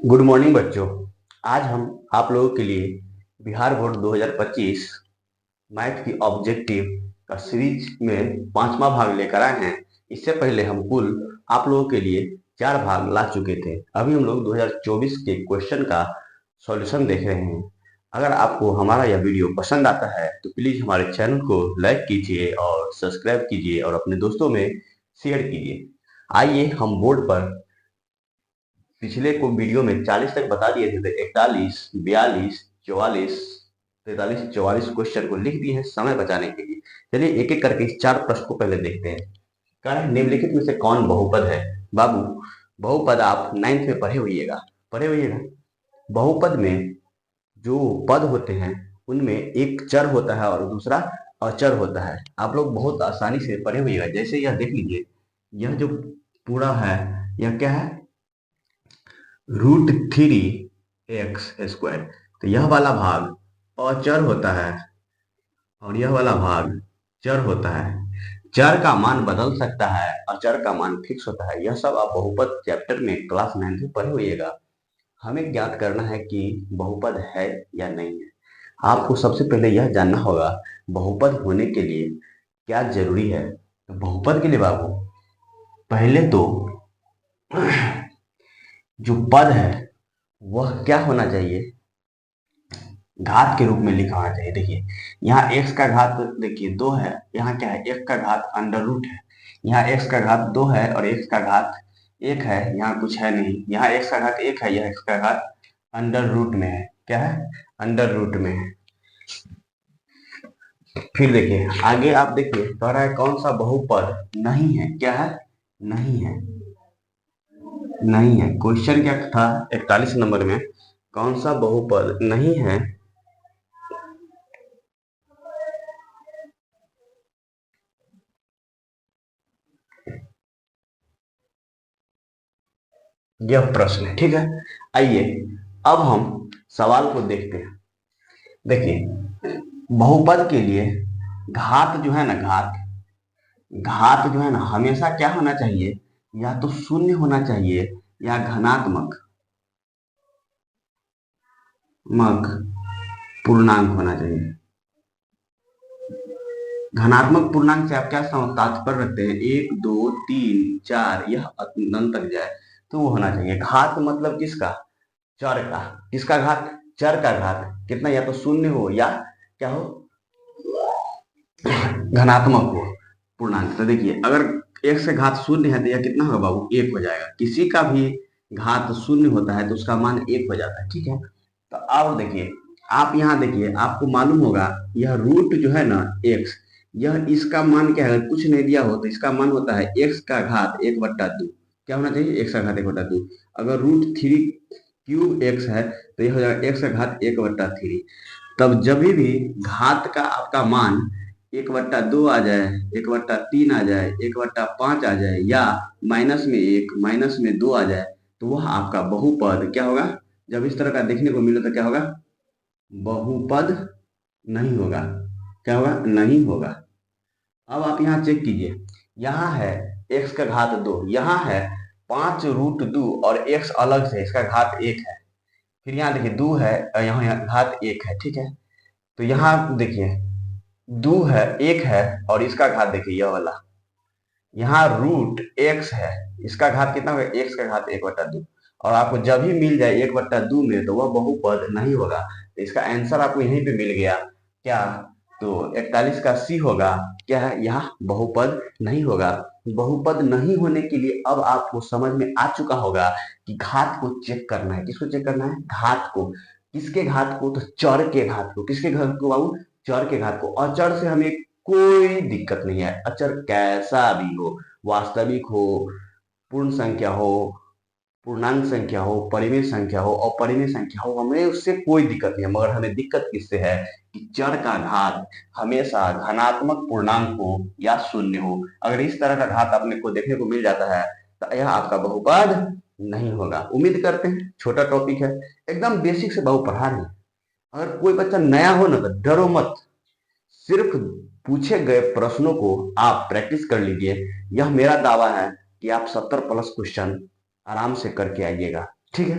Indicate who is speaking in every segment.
Speaker 1: Good morning बच्चों। आज हम आप लोगों के लिए बिहार बोर्ड 2025 मैथ की ऑब्जेक्टिव का सीरीज में पांचवा भाग लेकर आए हैं। इससे पहले हम कुल आप लोगों के लिए 4 भाग ला चुके थे। अभी हम लोग 2024 के क्वेश्चन का सॉल्यूशन देख रहे हैं। अगर आपको हमारा यह वीडियो पसंद आता है तो प्लीज हमारे चैनल को लाइक कीजिए और सब्सक्राइब कीजिए और अपने दोस्तों में शेयर कीजिए। आइए हम बोर्ड पर पिछले को वीडियो में 40 तक बता दिए थे, तो 41, 42, 44, 43, 44 क्वेश्चन को लिख दिए हैं समय बचाने के लिए। चलिए एक एक करके इस 4 प्रश्न को पहले देखते हैं। कह रहे हैं निम्नलिखित में से कौन बहुपद है। बाबू, बहुपद आप 9th में पढ़े होइएगा। बहुपद में जो पद होते हैं उनमें एक चर होता है और दूसरा अचर होता है। आप लोग बहुत आसानी से पढ़े होइएगा। जैसे यह देख लीजिए, यह जो पूरा है यह क्या है, √3x²। तो यह वाला भाग अचर होता है और यह वाला भाग चर होता है। चर का मान बदल सकता है, अचर का मान फिक्स होता है। यह सब आप बहुपद चैप्टर में क्लास 9th में पढ़े होइएगा। हमें ज्ञात करना है कि बहुपद है या नहीं है। आपको सबसे पहले यह जानना होगा बहुपद होने के लिए क्या जरूरी है। तो बहुपद के लिए बाबू पहले तो जो पद है वह क्या होना चाहिए, घात के रूप में लिखा होना चाहिए। देखिए यहाँ x का घात देखिए 2 है, यहाँ क्या है, x का घात अंडर रूट है। यहाँ x का घात 2 है और x का घात 1 है, यहाँ कुछ है नहीं। यहाँ x का घात 1 है, यह x का घात अंडर रूट में है। क्या है, अंडर रूट में है। फिर देखिए आगे आप देखिए, कह रहा है कौन सा बहुपद नहीं है। क्या है, नहीं है। नहीं है, क्वेश्चन क्या था 41 नंबर में, कौन सा बहुपद नहीं है। यह प्रश्न है, ठीक है। आइए अब हम सवाल को देखते हैं। देखिए बहुपद के लिए घात जो है ना, घात जो है ना हमेशा क्या होना चाहिए, या तो शून्य होना चाहिए या धनात्मक पूर्णांक होना चाहिए। धनात्मक पूर्णांक से आप क्या तात्पर्य रखते हैं, 1, 2, 3, 4 यह अनंत तक जाए तो वो होना चाहिए। घात मतलब किसका, चर का। किसका घात, चर का घात। कितना, या तो शून्य हो या क्या हो, धनात्मक हो पूर्णांक। तो देखिए अगर एक से घात शून्य है तो यह कितना होगा बाबू, 1 हो जाएगा। किसी का भी घात शून्य होता है तो उसका मान 1 हो जाता है, ठीक है। तो अब देखिए आप यहाँ देखिए, आपको मालूम होगा यह रूट जो है ना x, यह इसका मान क्या है, अगर कुछ नहीं दिया हो तो इसका मान होता है x का घात 1/2। क्या होना चाहिए, x का घात 1/2। अगर √3³ है तो यह हो जाएगा x का घात 1/3। तब जब भी घात का आपका मान 1/2 आ जाए, 1/3 आ जाए, 1/5 आ जाए, या -1 -2 आ जाए, तो वह आपका बहुपद क्या होगा। जब इस तरह का देखने को मिले तो क्या होगा, बहुपद नहीं होगा। क्या होगा, नहीं होगा। अब आप यहाँ चेक कीजिए, यहाँ है x का घात 2, यहाँ है 5√2 और x अलग से इसका घात 1 है। फिर यहाँ देखिए 2 है और यहाँ घात 1 है, ठीक है। तो यहाँ देखिए 2 है, 1 है और इसका घात देखिए यह वाला, यहाँ √x है, इसका घात कितना होगा, x का घात 1/2। और आपको जब भी मिल जाए 1/2 में तो वह बहुपद नहीं होगा। तो इसका आंसर आपको यहीं पे मिल गया क्या, तो 41 का सी होगा। क्या है, यहाँ बहुपद नहीं होगा। बहुपद नहीं होने के लिए अब आपको समझ में आ चुका होगा कि घात को चेक करना है। किसको चेक करना है, घात को। किसके घात को, तो चर के घात को। किसके घात को बाबू, चर के घात को। अचर से हमें कोई दिक्कत नहीं है। अचर कैसा भी हो, वास्तविक हो, पूर्ण संख्या हो, पूर्णांक संख्या हो, परिमेय संख्या हो, अपरिमेय संख्या हो, हमें उससे कोई दिक्कत नहीं है। मगर हमें दिक्कत किससे है कि चर का घात हमेशा धनात्मक पूर्णांक हो या शून्य हो। अगर इस तरह का घात अपने को देखने को मिल जाता है तो यह आपका बहुपद नहीं होगा। उम्मीद करते हैं छोटा टॉपिक है, एकदम बेसिक से बहु पढ़ा रहे हैं। अगर कोई बच्चा नया हो ना तो डरो मत, सिर्फ पूछे गए प्रश्नों को आप प्रैक्टिस कर लीजिए। यह मेरा दावा है कि आप 70+ क्वेश्चन आराम से करके आइएगा, ठीक है।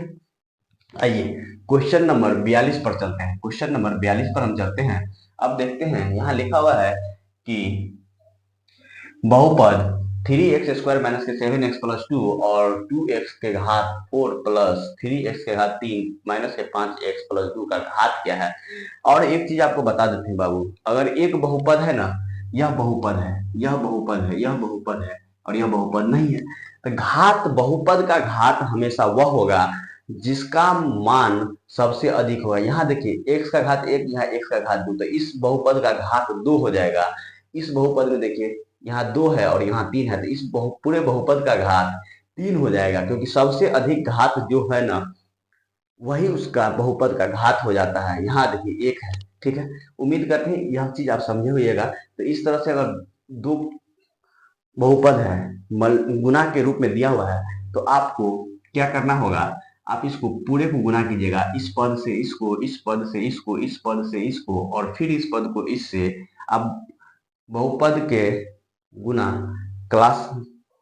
Speaker 1: आइए क्वेश्चन नंबर 42 पर चलते हैं। क्वेश्चन नंबर 42 पर हम चलते हैं। अब देखते हैं, यहाँ लिखा हुआ है कि बहुपद 3x² माइनस के 7x+2 और 2x के घात 4 प्लस 3x के घात 3 माइनस के 5x+2 का घात क्या है। और एक चीज आपको बता देते हैं बाबू, अगर एक बहुपद है ना, यह बहुपद है, यह बहुपद है, यह बहुपद है और यह बहुपद नहीं है, तो घात, बहुपद का घात हमेशा वह होगा जिसका मान सबसे अधिक होगा। यहाँ देखिए x का घात 1, यहाँ x का घात 2, तो इस बहुपद का घात 2 हो जाएगा। इस बहुपद में देखिए यहाँ 2 है और यहाँ 3 है, तो इस पूरे बहुपद का घात 3 हो जाएगा, क्योंकि सबसे अधिक घात जो है ना, वही उसका बहुपद का घात हो जाता है। यहाँ देखिए 1 है, ठीक है। उम्मीद करते हैं यह चीज आप समझे होइएगा। तो इस तरह से अगर दो बहुपद है गुना के रूप में दिया हुआ है, तो आपको क्या करना होगा, आप इसको पूरे को गुना कीजिएगा, इस पद से इसको, इस पद से इसको, इस पद से इसको और फिर इस पद को इससे। अब बहुपद के गुना क्लास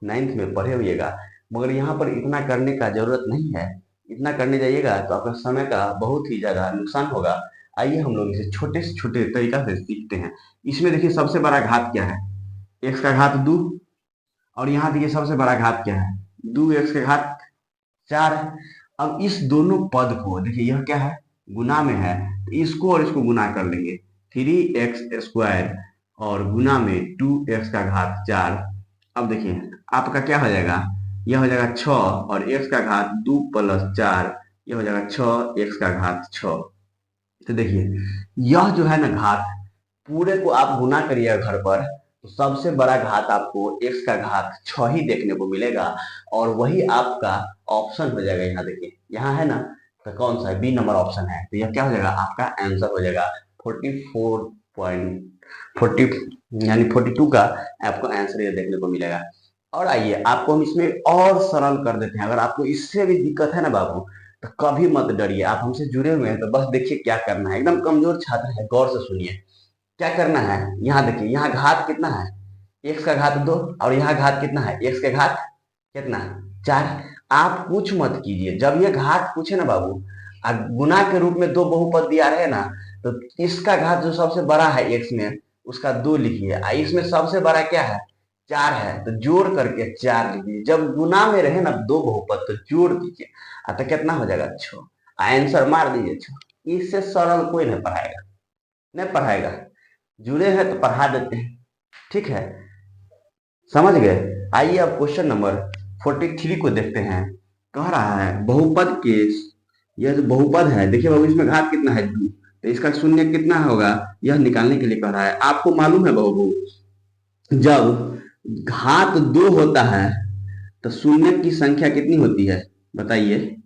Speaker 1: 9th में पढ़े होइएगा, मगर यहाँ पर इतना करने का जरूरत नहीं है। इतना करने जाइएगा तो आपका समय का बहुत ही ज्यादा नुकसान होगा। आइए हम लोग इसे छोटे से छोटे तरीका से सीखते हैं। इसमें देखिए सबसे बड़ा घात क्या है, x का घात 2, और यहाँ देखिए सबसे बड़ा घात क्या है, 2x के घात 4 है। अब इस दोनों पद को देखिए, यह क्या है, गुना में है, तो इसको और इसको गुना कर लेंगे, 3x² और गुना में 2x का घात 4। अब देखिए आपका क्या हो जाएगा, यह हो जाएगा 6 और x का घात 2 प्लस 4, यह हो जाएगा 6x का घात 6। तो देखिए यह जो है ना घात, पूरे को आप गुना करिएगा घर पर, तो सबसे बड़ा घात आपको x का घात 6 ही देखने को मिलेगा, और वही आपका ऑप्शन हो जाएगा। यहाँ देखिए, यहाँ है ना, तो कौन सा है, बी नंबर ऑप्शन है, तो यह क्या हो जाएगा, आपका आंसर हो जाएगा 44.40 यानी 42 का आपको आंसर ये देखने को मिलेगा। और आइए आपको हम इसमें और सरल कर देते हैं। अगर आपको इससे भी दिक्कत है ना बाबू, तो कभी मत डरिए, आप हमसे जुड़े हुए हैं, तो बस देखिए क्या करना है। एकदम कमजोर छात्र है, गौर से सुनिए क्या करना है। यहाँ देखिए, यहाँ घात कितना है, x का घात 2, और यहाँ घात कितना है, x के घात कितना, 4। आप कुछ मत कीजिए, जब ये घात पूछे ना बाबू, गुना के रूप में दो बहुपद दिया रहे ना, तो इसका घात जो सबसे बड़ा है x में, उसका 2 लिखिए, इसमें सबसे बड़ा क्या है, 4 है, तो जोड़ करके 4 लिखिए। जब गुना में रहे ना दो बहुपद, तो जोड़ दीजिए, तो कितना हो जाएगा, 6। आंसर मार दीजिए 6। इससे सरल कोई नहीं पढ़ाएगा, नहीं पढ़ाएगा। जुड़े हैं तो पढ़ा देते हैं, ठीक है, समझ गए। आइए अब क्वेश्चन नंबर 43 को देखते हैं। कह रहा है बहुपद के, यह जो बहुपद है देखिए बाबू, इसमें घात कितना है, 2, तो इसका शून्य कितना होगा, यह निकालने के लिए कह रहा है। आपको मालूम है बाबू, जब घात 2 होता है तो शून्य की संख्या कितनी होती है, बताइए।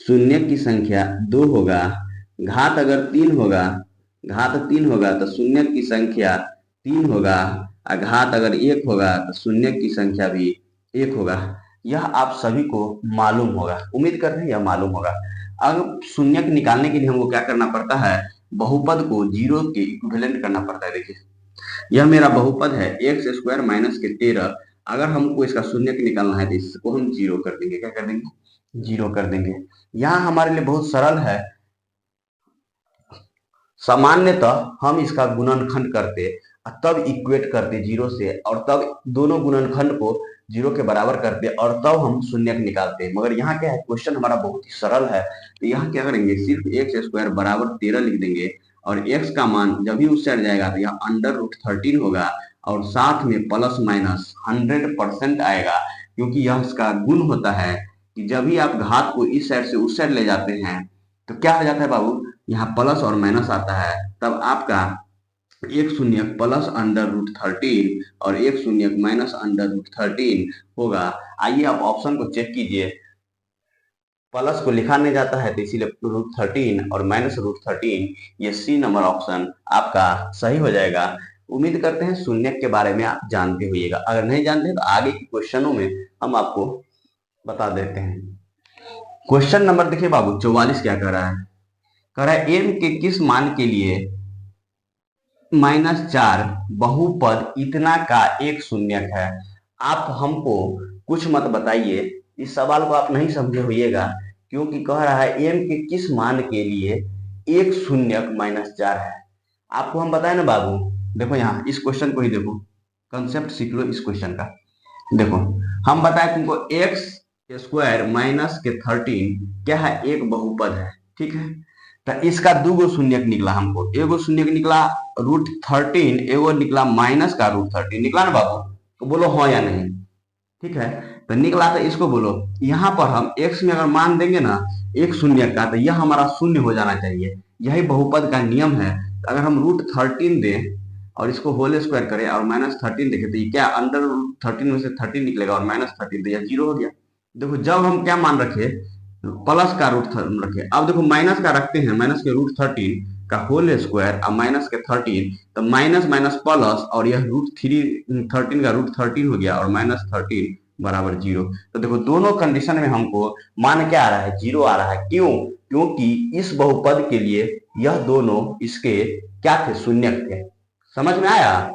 Speaker 1: शून्य की संख्या 2 होगा, घात अगर 3 होगा, घात 3 होगा तो शून्य की संख्या 3 होगा, और घात अगर 1 होगा तो शून्य की संख्या भी 1 होगा। यह आप सभी को मालूम होगा, उम्मीद करते हैं यह मालूम होगा। अब शून्य निकालने के लिए हमको क्या करना पड़ता है, बहुपद को जीरो के इक्विवेलेंट करना पड़ता है। देखिए यह मेरा बहुपद है x² माइनस के 13, अगर हमको इसका शून्य निकालना है तो इसको हम जीरो कर देंगे, क्या कर देंगे, जीरो कर देंगे। यहाँ हमारे लिए बहुत सरल है, सामान्यतः हम इसका गुणनखंड करते तब इक्वेट करते जीरो से, और तब दोनों गुणनखंड को जीरो के बराबर करते और तब हम शून्य निकालते। मगर यहाँ क्या है, क्वेश्चन हमारा बहुत ही सरल है, तो यहाँ क्या करेंगे, सिर्फ x² बराबर 13 लिख देंगे, और x का मान जब भी उस साइड जाएगा तो यह √13 होगा, और साथ में प्लस माइनस 100% आएगा, क्योंकि यह इसका गुण होता है कि जब भी आप घात को इस साइड से उस साइड ले जाते हैं, तो क्या हो जाता है बाबू, यहाँ प्लस और माइनस आता है, तब आपका एक शून्य प्लस √13 और एक शून्य माइनस √13 होगा। आइए आप ऑप्शन को चेक कीजिए, प्लस को लिखा नहीं जाता है तो इसीलिए √13 और माइनस √13, ये सी नंबर ऑप्शन आपका सही हो जाएगा। उम्मीद करते हैं शून्य के बारे में आप जानते होइएगा, अगर नहीं जानते तो आगे के क्वेश्चनों में हम आपको बता देते हैं। क्वेश्चन नंबर देखिए बाबू 44 क्या कह रहा है, कह रहा है m के किस मान के लिए -4 बहुपद इतना का एक शून्यक है। आप हमको कुछ मत बताइए, इस सवाल को आप नहीं समझे होइएगा, क्योंकि कह रहा है m के किस मान के लिए एक शून्यक -4 है। आपको हम बताए ना बाबू, देखो यहाँ इस क्वेश्चन को ही देखो, कंसेप्ट सीख लो इस क्वेश्चन का। देखो हम बताए तुमको एक्स स्क्वायर माइनस के 13 क्या है, एक बहुपद है, ठीक है। तो इसका दूगो शून्यक निकला हमको, एगो शून्यक निकला √13, एगो निकला -√13 निकला ना बाबू, तो बोलो हाँ या नहीं, ठीक है। तो निकला तो इसको बोलो, यहाँ पर हम x में अगर मान देंगे ना एक शून्य का, तो यह हमारा शून्य हो जाना चाहिए, यही बहुपद का नियम है। तो अगर हम √13 दें और इसको होल स्क्वायर करें और -13 देखें, तो ये क्या अंडर √13 में से 13 निकलेगा और -13, तो यह 0 हो गया। देखो जब हम क्या मान रखे, प्लस का रूट रखे, अब देखो माइनस का रखते हैं, माइनस के √13 का होल स्क्वायर और माइनस के 13, तो माइनस माइनस प्लस, और यह √13 का √13 हो गया और -13 बराबर 0। तो देखो दोनों कंडीशन में हमको मान क्या आ रहा है, 0 आ रहा है। क्यों? क्योंकि इस बहुपद के लिए यह दोनों इसके क्या थे, शून्यक थे। समझ में आया?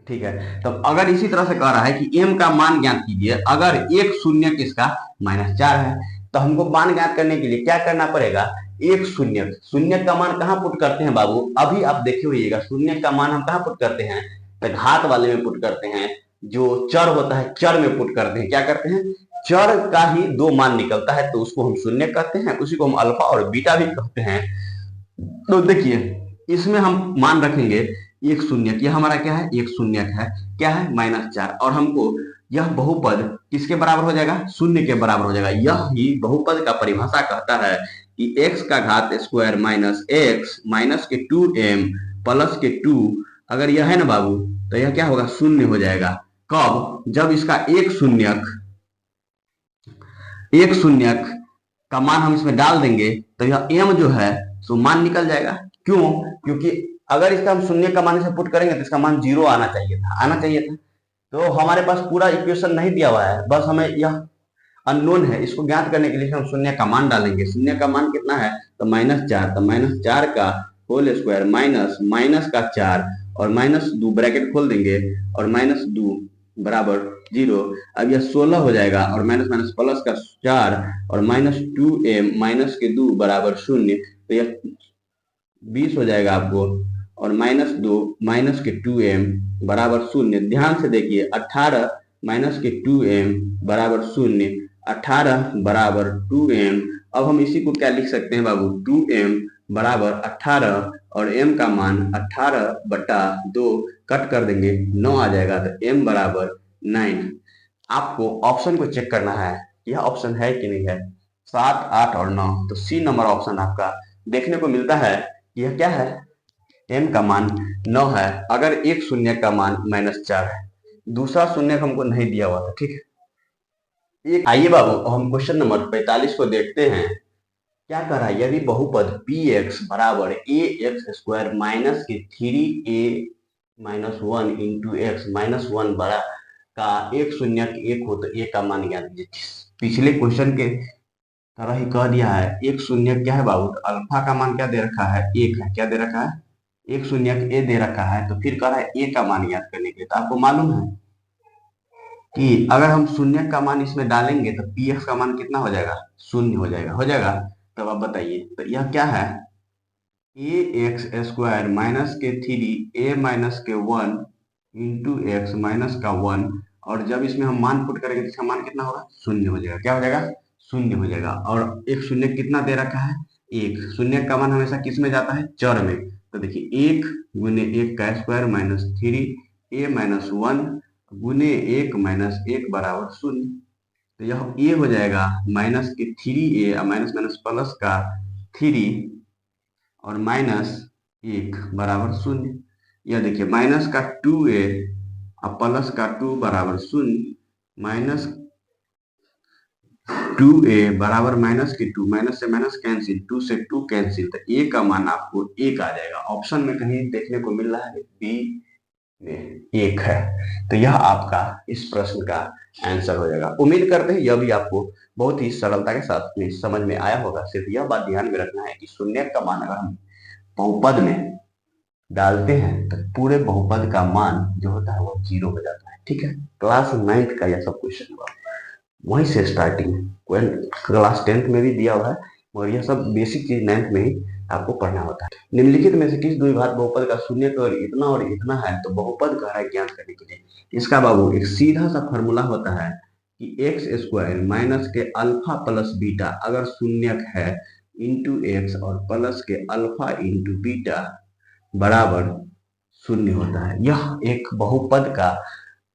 Speaker 1: ठीक है। तो अगर इसी तरह से कह रहा है कि m का मान ज्ञात कीजिए, अगर एक शून्यक इसका -4 है, तो हमको मान ज्ञात करने के लिए क्या करना पड़ेगा, एक शून्यक, शून्यक का मान कहाँ पुट करते हैं बाबू, अभी आप देखे होइएगा, शून्यक का मान हम कहाँ पुट करते हैं, तो घात वाले में पुट करते हैं, जो चर होता है चर में पुट करते हैं। क्या करते हैं, चर का ही दो मान निकलता है, तो उसको हम शून्य कहते हैं, उसी को हम अल्फा और बीटा भी कहते हैं। तो देखिए इसमें हम मान रखेंगे एक शून्यक, यह हमारा क्या है, एक शून्यक है, क्या है, -4, और हमको यह बहुपद किसके बराबर हो जाएगा, शून्य के बराबर हो जाएगा। यह ही बहुपद का परिभाषा कहता है कि x का घात स्क्वायर माइनस x माइनस के 2m प्लस के 2, अगर यह है ना बाबू, तो यह क्या होगा, शून्य हो जाएगा। कब? जब इसका एक शून्यक का मान हम इसमें डाल देंगे, तो यह m जो है तो मान निकल जाएगा। क्यों? क्योंकि अगर इसका हम शून्य का मान इसे पुट करेंगे तो इसका मान 0 आना चाहिए था। तो हमारे पास पूरा इक्वेशन नहीं दिया हुआ है, बस हमें यह अननोन है, इसको ज्ञात करने के लिए हम शून्य का मान डालेंगे। शून्य का मान कितना है, तो -4, तो -4 का होल स्क्वायर माइनस माइनस का 4 और -2 ब्रैकेट खोल देंगे और -2 बराबर 0। अब यह 16 हो जाएगा और माइनस माइनस प्लस का 4 और -2m माइनस के 2 बराबर 0, तो यह 20 हो जाएगा आपको, और -2 माइनस के 2m बराबर 0। ध्यान से देखिए, 18 माइनस के 2m बराबर 0, 18 बराबर 2m। अब हम इसी को क्या लिख सकते हैं बाबू, 2m बराबर 18 और m का मान 18/2 कट कर देंगे, 9 आ जाएगा, तो m बराबर 9। आपको ऑप्शन को चेक करना है, यह ऑप्शन है कि नहीं है, 7, 8 और 9, तो सी नंबर ऑप्शन आपका देखने को मिलता है। यह क्या है, m का मान 9 है, अगर एक शून्य का मान -4 है, दूसरा शून्य हमको नहीं दिया हुआ था, ठीक है। एक आइए बाबू हम क्वेश्चन नंबर 45 को देखते हैं। क्या कर रहा है, यदि बहुपद px बराबर ax स्क्वायर माइनस के 3a-1 इंटू एक्स -1 बड़ा का एक शून्यक एक हो, तो a का मान ज्ञात कीजिए। पिछले क्वेश्चन के तरह ही कह दिया है, एक शून्य क्या है बाबू, तो अल्फा का मान क्या दे रखा है, एक है, क्या दे रखा है, एक शून्यक ए दे रखा है। तो फिर कह रहा है ए का मान ज्ञात करने के लिए, तो आपको मालूम है कि अगर हम शून्य का मान इसमें डालेंगे तो पी एक्स का मान कितना हो जाएगा, शून्य हो जाएगा। तब आप बताइए, तो यह क्या है, ए एक्स स्क्वायर माइनस के 3a-1 इंटू एक्स माइनस का 1, और जब इसमें हम मान पुट करेंगे तो इसका मान कितना होगा, शून्य हो जाएगा। क्या हो जाएगा, शून्य हो जाएगा। और एक शून्य कितना दे रखा है, एक शून्य का मान हमेशा किस में जाता है, चर में। तो देखिए 1 गुने 1 का स्क्वायर माइनस 3a-1 गुने 1 माइनस 1 बराबर 0। तो यह ए हो जाएगा माइनस के 3a और माइनस माइनस प्लस का 3 और -1 बराबर 0। यह देखिए माइनस का 2a और प्लस का 2 बराबर 0, माइनस 2a बराबर माइनस के 2, माइनस से माइनस कैंसिल, 2 से 2 कैंसिल, तो a का मान आपको 1 आ जाएगा। ऑप्शन में कहीं देखने को मिल रहा है बी में 1 है, तो यह आपका इस प्रश्न का आंसर हो जाएगा। उम्मीद करते हैं यह भी आपको बहुत ही सरलता के साथ में समझ में आया होगा। सिर्फ यह बात ध्यान में रखना है कि शून्य का मान अगर हम बहुपद में डालते हैं तो पूरे बहुपद का मान जो होता है वो 0 हो जाता है, ठीक है। क्लास 9th का यह सब क्वेश्चन हुआ। वहीं से स्टार्टिंग है। क्लास 10th में भी दिया हुआ है, मगर यह सब बेसिक चीज 9th में ही आपको पढ़ना होता है। निम्नलिखित में से किस द्विघात बहुपद का शून्य का इतना और इतना है तो बहुपद कह रहा है ज्ञात करने के लिए। इसका बाबू एक सीधा सा फॉर्मूला होता है कि एक्स स्क्वायर माइनस के अल्फा प्लस बीटा अगर शून्यक है इंटू एक्स और प्लस के अल्फा इंटू बीटा बराबर शून्य होता है। यह एक बहुपद का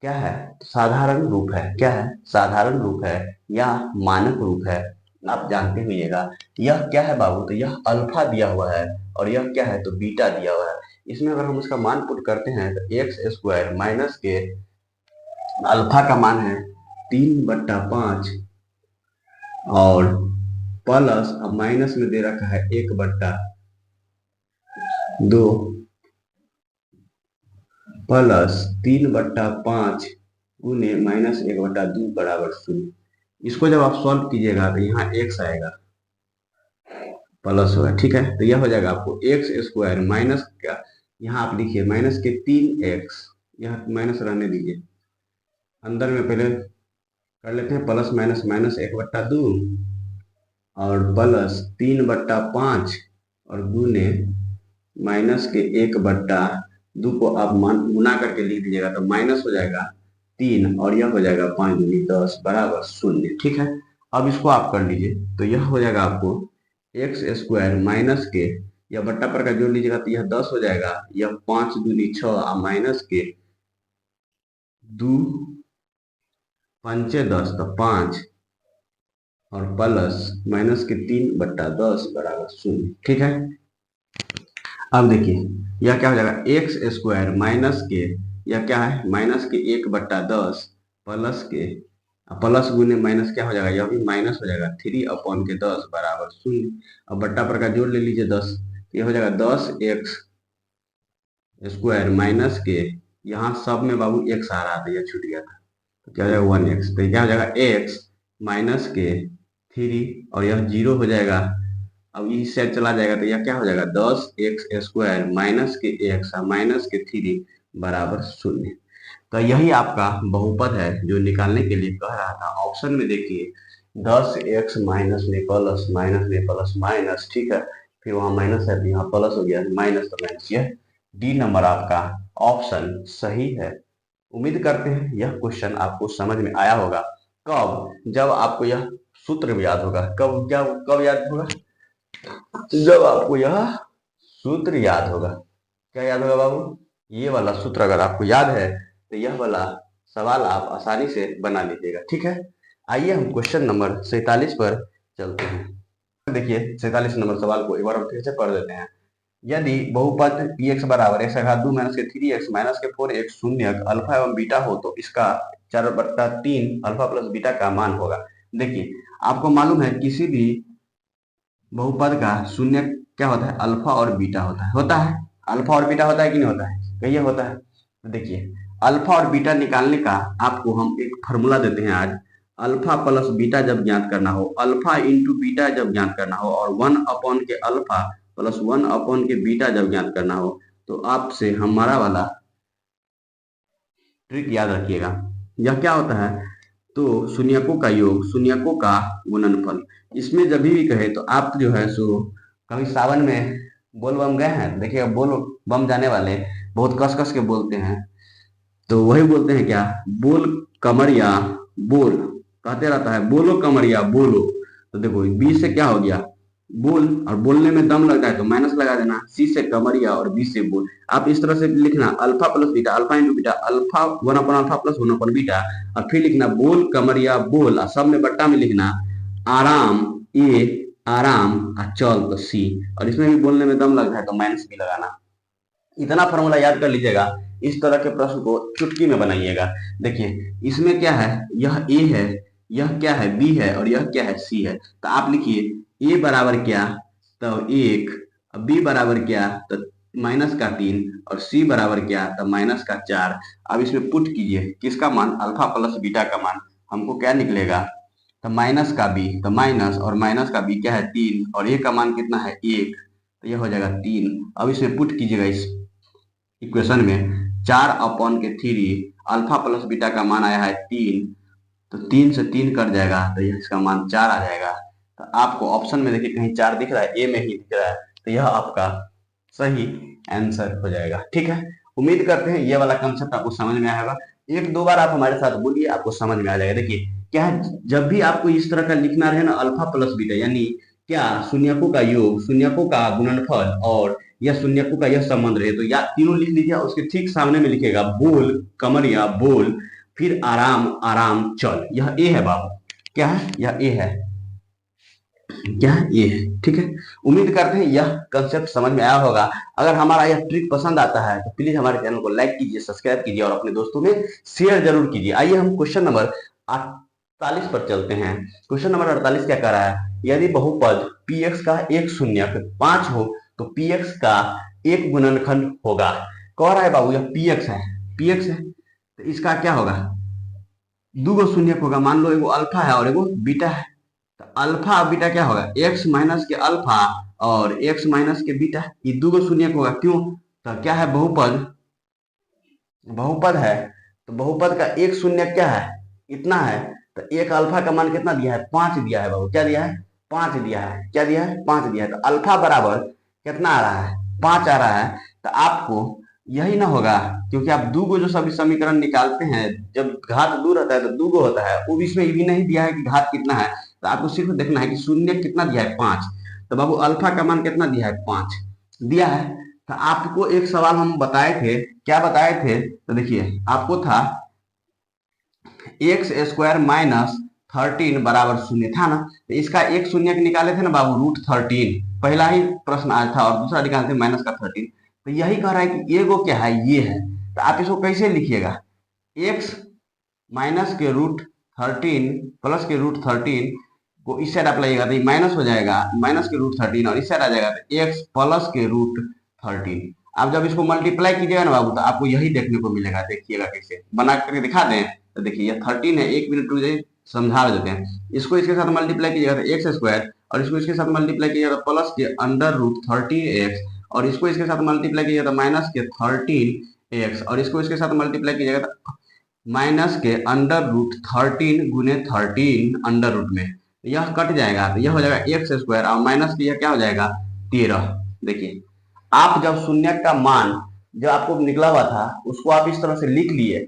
Speaker 1: क्या है, साधारण रूप है। क्या है, साधारण रूप है या मानक रूप है, आप जानते होइएगा। यह क्या है बाबू, तो यह अल्फा दिया हुआ है और यह क्या है, तो बीटा दिया हुआ है। इसमें अगर हम उसका मान पुट करते हैं तो एक्स स्क्वायर माइनस के अल्फा का मान है 3/5 और प्लस अब माइनस में दे रखा है 1/2 प्लस 3/5 गुने माइनस 1/2 बराबर शून्य। इसको जब आप सॉल्व कीजिएगा तो यहाँ एक्स आएगा प्लस होगा, ठीक है। तो यह हो जाएगा आपको एक्स स्क्वायर माइनस का, यहाँ आप लिखिए माइनस के 3x, यह माइनस रहने दीजिए, अंदर में पहले कर लेते हैं प्लस माइनस माइनस 1/2 और प्लस 3/5 और गुने माइनस के 1/2 को आप मान गुना करके लिख दीजिएगा तो माइनस हो जाएगा 3 और यह हो जाएगा 5 दूनी 10 बराबर शून्य, ठीक है। अब इसको आप कर लीजिए तो यह हो जाएगा आपको एक्स स्क्वायर माइनस के, यह बट्टा पर का जोड़ लीजिएगा तो यह 10 हो जाएगा, यह 5 दूनी 6 और माइनस के 2 पंचे 10 तो 5 और प्लस माइनस के 3/10 बराबर शून्य, ठीक है। अब देखिए यह क्या हो जाएगा एक्स स्क्वायर माइनस के, यह क्या है माइनस के 1/10 प्लस के प्लस गुने माइनस क्या हो जाएगा, यह भी माइनस हो जाएगा 3/10 बराबर शून्य। अब बट्टा पर का जोड़ ले लीजिए 10, यह हो जाएगा 10x स्क्वायर माइनस के, यहाँ सब में बाबू एक्स आ रहा था यह छूट गया था तो क्या हो जाएगा 1x, तो क्या हो जाएगा एक्स माइनस के 3 और यह 0 हो जाएगा। अब इस साइड चला जाएगा तो यह क्या हो जाएगा 10x स्क्वायर माइनस के एक्स माइनस के 3 बराबर शून्य। तो यही आपका बहुपद है जो निकालने के लिए कह रहा था। ऑप्शन में देखिए 10x माइनस में प्लस माइनस में प्लस माइनस, ठीक है, फिर वहां माइनस है तो यहाँ प्लस हो गया माइनस तो माइनस, यह डी नंबर आपका ऑप्शन सही है। उम्मीद करते हैं यह क्वेश्चन आपको समझ में आया होगा। कब, जब आपको यह सूत्र याद होगा। कब, क्या कब याद होगा, जब आपको यह सूत्र याद होगा। क्या याद होगा बाबू, ये वाला सूत्र अगर आपको याद है तो यह वाला सवाल आप आसानी से बना लीजिएगा, ठीक है। आइए हम क्वेश्चन नंबर 47 पर चलते हैं। देखिए 47 नंबर सवाल को एक बार हम फिर से पढ़ देते हैं। यदि बहुपद px बराबर x घात 2 माइनस के 3x माइनस के 4x शून्य अल्फा एवं बीटा हो तो इसका 4/3 अल्फा प्लस बीटा का मान होगा। देखिए आपको मालूम है किसी भी बहुपद का शून्य क्या होता है, अल्फा और बीटा होता है अल्फा और बीटा होता है कि नहीं होता है, कहिए होता है। तो देखिए अल्फा और बीटा निकालने का आपको हम एक फॉर्मूला देते हैं आज। अल्फा प्लस बीटा जब ज्ञात करना हो, अल्फा इंटू बीटा जब ज्ञात करना हो और 1 अपॉन के अल्फा प्लस 1 अपॉन के बीटा जब ज्ञात करना हो तो आपसे हमारा वाला ट्रिक याद रखिएगा। यह क्या होता है, तो शून्यकों का योग, शून्यकों का गुणनफल। इसमें जब भी कहे तो आप जो है सो कभी सावन में बोल बम गए हैं, देखिएगा बोल बम जाने वाले बहुत कस कस के बोलते हैं, तो वही बोलते हैं क्या, बोल कमरिया बोल, कहते रहता है बोलो कमरिया बोलो। तो देखो बी से क्या हो गया बोल, और बोलने में दम लगता है तो माइनस लगा देना, सी से कमरिया और बी से बोल। आप इस तरह से लिखना alpha plus beta, alpha into beta, alpha 1 upon alpha plus 1 upon beta, और फिर लिखना बोल कमरिया बोल, और सब में बट्टा में लिखना आराम ए आराम और चल तो सी, और इसमें भी बोलने में दम लगता है तो माइनस भी लगाना। इतना फॉर्मूला याद कर लीजिएगा। इस तरह के प्रश्न को चुटकी में बनाइएगा। देखिए इसमें क्या है, यह ए है, यह क्या है बी है और यह क्या है सी है। तो आप लिखिए ए बराबर क्या, तो 1, बी बराबर क्या तो माइनस का 3 और सी बराबर क्या तो माइनस का 4। अब इसमें पुट कीजिए किसका मान, अल्फा प्लस बीटा का मान हमको क्या निकलेगा, तो माइनस का बी तो माइनस और माइनस का बी क्या है 3 और ए का मान कितना है 1, तो यह हो जाएगा 3। अब इसमें पुट कीजिएगा इस इक्वेशन में 4/3 अल्फा प्लस बीटा का मान आया है 3, तो 3 से 3 कट जाएगा, तो यह इसका मान 4 आ जाएगा। तो आपको ऑप्शन में देखिए कहीं 4 दिख रहा है, ए में ही दिख रहा है, तो यह आपका सही आंसर हो जाएगा। ठीक है, उम्मीद करते हैं ये वाला कंसेप्ट आपको समझ में आया होगा। एक दो बार आप हमारे साथ बोलिए, आपको समझ में आ जाएगा। देखिए क्या है, जब भी आपको इस तरह का लिखना रहे ना, अल्फा प्लस बीटा, यानी क्या शून्यकों का योग, शून्यकों का गुणनफल और या शून्यकों का यह संबंध रहे, तो या तीनों लिख लीजिए। उसके ठीक सामने में लिखेगा बोल कमरिया बोल, फिर आराम आराम चल। यह ए है बाबू, क्या है, यह ए है, क्या है, ये है। ठीक है, उम्मीद करते हैं यह कंसेप्ट समझ में आया होगा। अगर हमारा यह ट्रिक पसंद आता है तो प्लीज हमारे चैनल को लाइक कीजिए, सब्सक्राइब कीजिए और अपने दोस्तों में शेयर जरूर कीजिए। आइए हम क्वेश्चन नंबर 48 पर चलते हैं। क्वेश्चन नंबर 48 क्या कह रहा है, यदि बहुपद px का एक शून्यक 5 हो तो px का एक गुणनखंड होगा। कह रहा है बाबू यह px है, px है, तो इसका क्या होगा, दो गो शून्यक होगा। मान लो एगो अल्फा है और एगो बीटा है, तो अल्फा और बीटा क्या होगा, एक्स माइनस के अल्फा और एक्स माइनस के बीटा, ये दो गो शून्यक होगा। क्यों, तो क्या है, बहुपद, बहुपद है, तो बहुपद का एक शून्य क्या है, इतना है। तो एक अल्फा का मान कितना दिया है, 5 दिया है बाबू, क्या दिया है, 5 दिया है, क्या दिया है, 5 दिया है। तो अल्फा बराबर कितना आ रहा है, 5 आ रहा है। तो आपको यही ना होगा, क्योंकि आप दो गो जो सभी समीकरण निकालते हैं, जब घात दूर रहता है तो दो गो होता है, वो इसमें भी नहीं दिया है कि घात कितना है, तो आपको सिर्फ देखना है कि शून्य कितना दिया है, 5। तो बाबू अल्फा का मान कितना दिया है, 5 दिया है। तो आपको एक सवाल हम बताए थे, क्या बताए थे, तो देखिए आपको था एक्स स्क्वायर माइनस 13 बराबर शून्य था ना, तो इसका एक शून्य निकाले थे ना बाबू, √13, पहला ही प्रश्न आया था, और दूसरा निकाले थे माइनस का 13। तो यही कह रहा है कि ये गो क्या है, ये है। तो आप इसको कैसे लिखिएगा, एक्स माइनस के √13 प्लस के √13 को इस साइड आप लाइएगा तो माइनस हो जाएगा, माइनस के √13, और इस साइड आ जाएगा तो एक्स प्लस के √13। आप जब इसको मल्टीप्लाई कीजिएगा ना बाबू, तो आपको यही देखने को मिलेगा। देखिएगा कैसे बना करके दिखा दें, तो देखिए ये 13 है, 1 मिनट रुक जाइए, समझा देते हैं। इसको इसके साथ मल्टीप्लाई कीजिएगा तो एक्स स्क्वायर, और इसको इसके साथ मल्टीप्लाई कीजिएगा तो प्लस के √13x, और इसको इसके साथ मल्टीप्लाई कीजिएगा तो माइनस के 13x, और इसको इसके साथ मल्टीप्लाई कीजिएगा तो माइनस के √13 गुने 13 अंडर रूट में, यह कट जाएगा तो यह हो जाएगा एक्स स्क्वायर, और माइनस के यह क्या हो जाएगा, 13। देखिए आप जब शून्य का मान जो आपको निकला हुआ था उसको आप इस तरह से लिख लिए,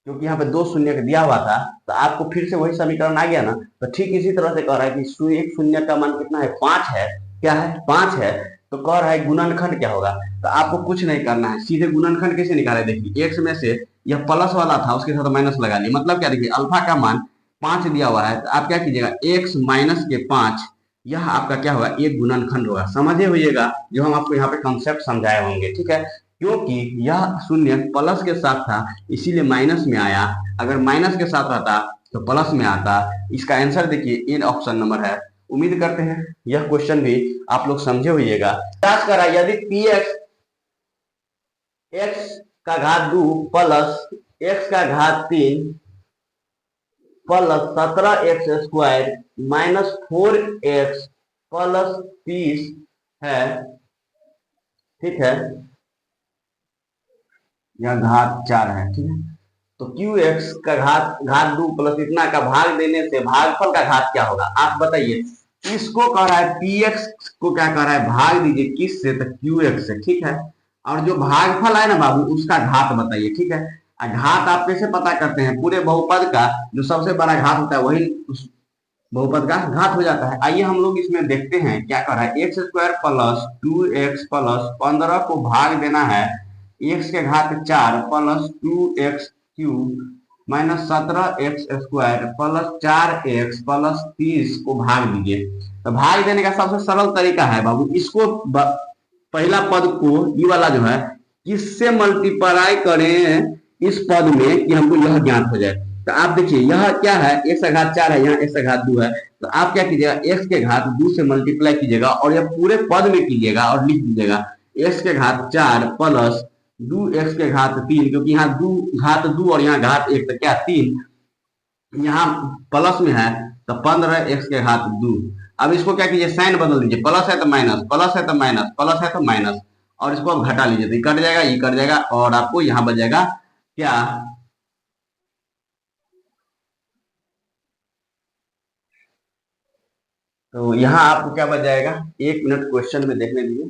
Speaker 1: क्योंकि यहाँ पे दो शून्य का दिया हुआ था, तो आपको फिर से वही समीकरण आ गया ना। तो ठीक इसी तरह से कह रहा है कि एक शून्य का मान कितना है, 5 है, क्या है, 5 है। तो कह रहा है गुणनखंड क्या होगा, तो आपको कुछ नहीं करना है, सीधे गुणनखंड कैसे निकाले, देखिए एक्स में से यह प्लस वाला था उसके साथ माइनस लगा लिया, मतलब क्या, देखिए अल्फा का मान 5 दिया हुआ है, तो आप क्या कीजिएगा, एक्स माइनस के 5, यह आपका क्या होगा, एक गुणनखंड होगा। समझे होइएगा जो हम आपको यहाँ पे कॉन्सेप्ट समझाए होंगे। ठीक है, क्योंकि यह शून्य प्लस के साथ था इसीलिए माइनस में आया, अगर माइनस के साथ रहता तो प्लस में आता। इसका आंसर देखिए इन ऑप्शन नंबर है। उम्मीद करते हैं यह क्वेश्चन भी आप लोग समझे होइएगा। प्रयास करा, यदि पी एक्स एक्स का घात 2 प्लस एक्स का घात 3 plus 17x² minus 4x plus 30 है, ठीक है, यह घात 4 है। ठीक है, तो क्यू एक्स का घात 2 प्लस इतना का भाग देने से भागफल का घात क्या होगा, आप बताइए। इसको कह रहा है पी एक्स को क्या कह रहा है, भाग दीजिए किस से, तो क्यू एक्स से। ठीक है, और जो भागफल है ना बाबू उसका घात बताइए। ठीक है, घात आप कैसे पता करते हैं, पूरे बहुपद का जो सबसे बड़ा घात होता है वही उस बहुपद का घात हो जाता है। आइए हम लोग इसमें देखते हैं क्या कर रहा है, x square plus 2x plus 15 को भाग देना है एक्स के घात 4 plus 2x cube minus 17x² plus 4x plus 30 को भाग दीजिए। तो भाग देने का सबसे सरल तरीका है बाबू, इसको पहला पद को ये वाला जो है किससे मल्टीप्लाई करें इस पद में कि हमको यह ज्ञात हो जाए। तो आप देखिए यह क्या है, एक्स का घात 4 है, यहाँ एक्स का घात 2 है, तो आप क्या कीजिएगा, एक्स के घात 2 से मल्टीप्लाई कीजिएगा और यह पूरे पद में कीजिएगा और लिख दीजिएगा एक्स के घात 4 प्लस 2x के घात 3, क्योंकि यहाँ घात 2 और यहाँ घात 1, तो क्या 3, यहाँ प्लस में है तो 15x के घात 2। अब इसको क्या कीजिए, साइन बदल दीजिए, प्लस है तो माइनस, प्लस है तो माइनस, प्लस है तो माइनस, और इसको अब घटा लीजिए तो ये कट जाएगा, ये कट जाएगा, और आपको यहाँ बच जाएगा क्या, तो यहाँ आपको क्या बच जाएगा, 1 मिनट क्वेश्चन में देखने दीजिए।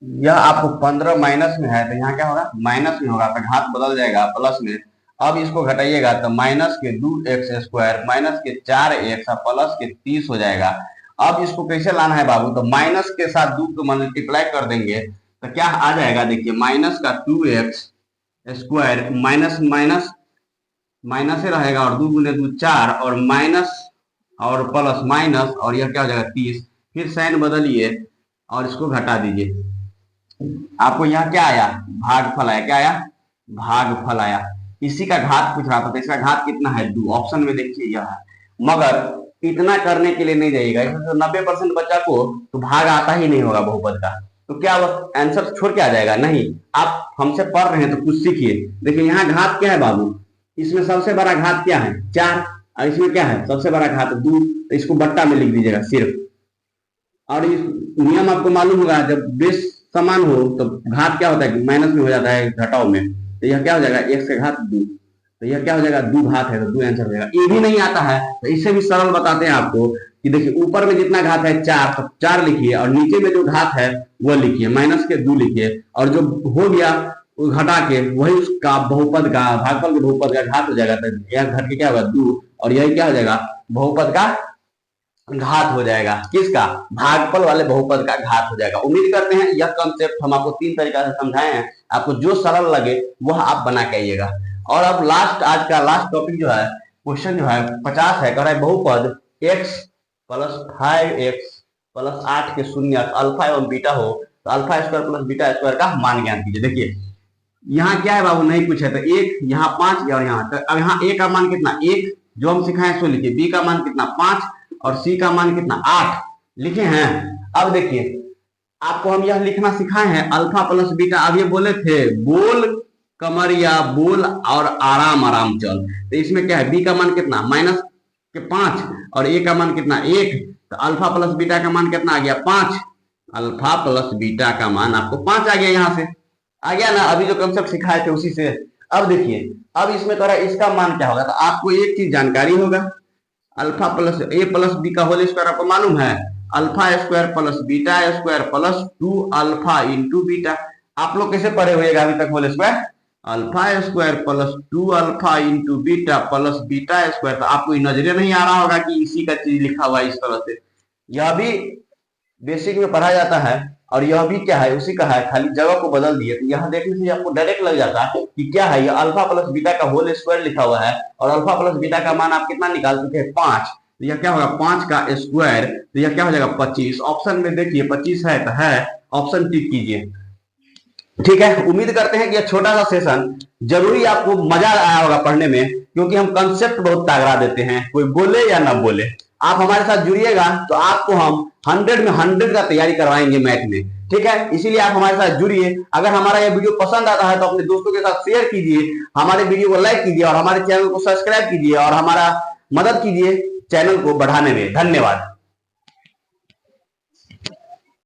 Speaker 1: यह आपको 15 माइनस में है तो यहाँ क्या होगा, माइनस में होगा तो घात बदल जाएगा प्लस में। अब इसको घटाइएगा तो माइनस के 2x² माइनस के 4x प्लस के 30 हो जाएगा। अब इसको कैसे लाना है बाबू, तो माइनस के साथ 2 को मल्टीप्लाई कर देंगे तो क्या आ जाएगा, देखिए माइनस का 2x² माइनस माइनस माइनस से रहेगा और 2 गुने 2 4 और माइनस और प्लस माइनस और यह क्या हो जाएगा 30। फिर साइन बदलिए और इसको घटा दीजिए। आपको यहाँ क्या आया, भागफल आया। क्या आया, भागफल आया। इसी का घात पूछ रहा था तो इसका घात कितना है 2, ऑप्शन में देखिए यह है। मगर इतना करने के लिए नहीं जाइएगा, इसमें तो 90% बच्चा को तो भाग आता ही नहीं होगा बहुपद का, तो क्या आंसर छोड़ के आ जाएगा। नहीं, आप हमसे पढ़ रहे हैं तो कुछ सीखिए। देखिए यहाँ घात क्या है बाबू, इसमें सबसे बड़ा घात क्या है 4 और इसमें क्या है सबसे बड़ा घात 2, तो इसको बट्टा में लिख दीजिएगा सिर्फ। और इस नियम आपको मालूम होगा, जब बेस समान हो तो घात क्या होता है माइनस में हो जाता है घटाओ में, तो यह क्या हो जाएगा 1 से घात 2, तो यह क्या हो जाएगा 2 घात है तो 2 आंसर हो जाएगा। ये भी नहीं आता है तो इससे भी सरल बताते हैं आपको कि देखिए ऊपर में जितना घात है 4 तो 4 लिखिए और नीचे में जो घात है वो लिखिए माइनस के 2 लिखिए और जो हो गया वो घटा के वही उसका बहुपद का भागफल के बहुपद का घात हो जाएगा। तो यह घट के क्या होगा 2 और यही क्या हो जाएगा बहुपद का घात हो जाएगा। किसका, भागफल वाले बहुपद का घात हो जाएगा। उम्मीद करते हैं यह कंसेप्ट हम आपको 3 तरीका से समझाए हैं, आपको जो सरल लगे वह आप बना के आइएगा। और अब लास्ट, आज का लास्ट टॉपिक जो है, क्वेश्चन जो है 50 है, कह रहा है बहुपद x प्लस 5x प्लस 8 के शून्य अल्फा एवं बीटा हो तो alpha square plus beta square का मान ज्ञात कीजिए। देखिए यहाँ क्या है बाबू, नहीं कुछ है तो 1, यहाँ 5 और यहाँ तो अब यहाँ a का मान कितना 1 जो हम सिखाए सो लिखिए, b का मान कितना 5 और सी का मान कितना 8 लिखे हैं। अब देखिए आपको हम यह लिखना सिखाए हैं अल्फा प्लस बीटा। अब ये बोले थे बोल कमर या बोल और आराम आराम चल, तो इसमें क्या है बी का मान कितना माइनस के 5 और ए का मान कितना 1, तो अल्फा प्लस बीटा का मान कितना आ गया 5। अल्फा प्लस बीटा का मान आपको 5 आ गया, यहाँ से आ गया ना, अभी जो कंसेप्ट सिखाए थे उसी से। अब देखिए अब इसमें कह रहा है इसका मान क्या होगा, तो आपको एक चीज जानकारी होगा, alpha plus a plus b का होल स्क्वायर आपको मालूम है, alpha square plus beta square plus 2 alpha into beta. आप लोग कैसे पढ़े हुएगा अभी तक whole square, alpha square plus 2 alpha into beta plus beta square. तो आपको नजरे नहीं आ रहा होगा कि इसी का चीज लिखा हुआ है इस तरह से, यह भी बेसिक में पढ़ा जाता है और यह भी क्या है उसी का है, खाली जगह को बदल दिए। तो यह देखने से आपको डायरेक्ट लग जाता है कि क्या है, यह अल्फा प्लस बीटा का होल स्क्वायर लिखा हुआ है और अल्फा प्लस बीटा का मान आप कितना निकाल चुके हैं 5, तो यह क्या होगा 5 का स्क्वायर, तो यह क्या हो जाएगा 25। ऑप्शन में देखिए 25 है तो है, ऑप्शन टिक कीजिए। ठीक है, उम्मीद करते हैं कि यह छोटा सा सेशन जरूरी आपको मजा आया होगा पढ़ने में, क्योंकि हम कंसेप्ट बहुत तागड़ा देते हैं, कोई बोले या ना बोले। आप हमारे साथ जुड़िएगा तो आपको हम 100 में 100 का तैयारी करवाएंगे मैथ में। ठीक है, इसीलिए आप हमारे साथ जुड़िए। अगर हमारा यह वीडियो पसंद आता है तो अपने दोस्तों के साथ शेयर कीजिए, हमारे वीडियो को लाइक कीजिए और हमारे चैनल को सब्सक्राइब कीजिए और हमारा मदद कीजिए चैनल को बढ़ाने में। धन्यवाद।